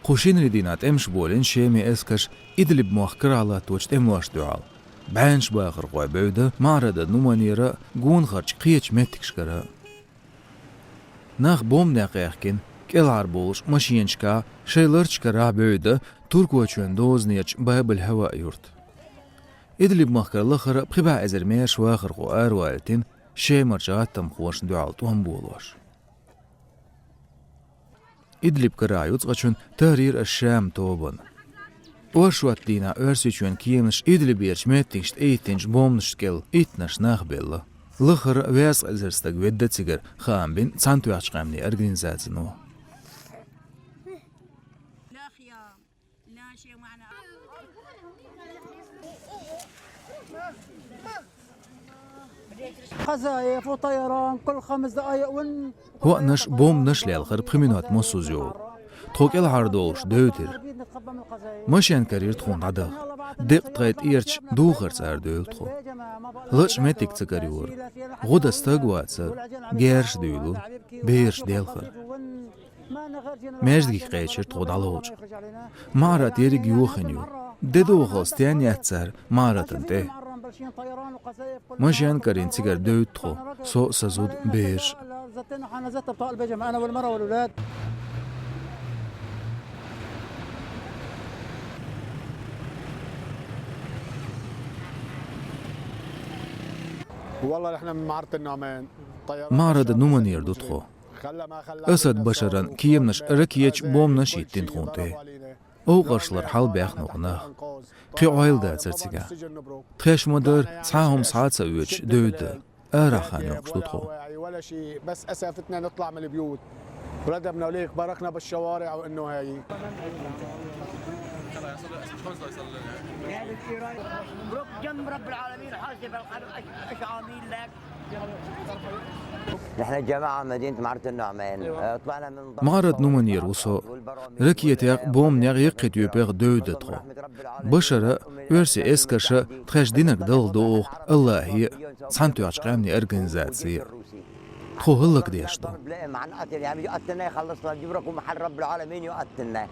خوشين ردينات امش بولين شيمي اسكش إدلب مؤخر على توجت امواش دعال بعنش باخر قوي بعودة معرضة نومانيرا قون خرج قيتش متكشكرا ناخ بوم ناقيخكين كيل عربولش ماشينشكا شيلرشكرا بعودة تركوچون دوزنيش باب الهواء يورت إدلب مؤخر الأخر بخبع أزرميش واخر قوار والتين شي مرجعات تمخوش دعال توهم بولوش إدلب كرايوت غشون تهرير الشام توبن وشوات دينا أرسيشون كيمش إدلب يرش ميتينشت إيتينش بومنشكل إتنش ناخبيلا لخر وياس أزرستق ودة تيجر خام بين سانتو يعشقامني أرغنزاتنو لا خيام لا شيء معنا قذايف وطيران كل 5 دقائق هو نش بوم نش للغرب خمينات موسوزيو تخوك العردوش دوتر مشان كارير تخون عدا دق تغيت إيرش دوغر سار دوتخو لش متك تكاريور غدا استقواتسر جيرش دولو بيرش ديلخر ماجدك قيتشر تغود علوج معرة يريق يوخنيو ددو غوستيان ياتسر معرة تنته مشان كارين تيجر دوتخو سو سزود بيرش انا زدت بطاقة البيجامة انا والمرأة والولاد والله احنا من معرض النعمان معرض النومانير دوتخو أسد بشرا كيمنش ركيتش بومنش يتين تخونته أو غرشلر حال بيخنوغنا قي عايل دا ترتيقا تخيش مدر صحاهم ساعات سويتش دود أراخان يوكش دوتخو ولا شيء بس أسافتنا نطلع من البيوت ردبنا وليك باركنا بالشوارع وإنه هاي جنب رب العالمين حاسب القلب ايش عاملين لك نحن جماعة مدينة معرض النعمان طلعنا من معرض نومانير وصو ركيتيق بوم نيغ يقيد يبيغ دودتخو بشرة ورسي اسكرشة تخيش دينك دل دوغ الله هي سانتو يعشقامني أرغنزاتسي تخو هلك ديشتا معناتها يعني يقتلنا يخلصنا نجيب لكم محل رب العالمين يقتلنا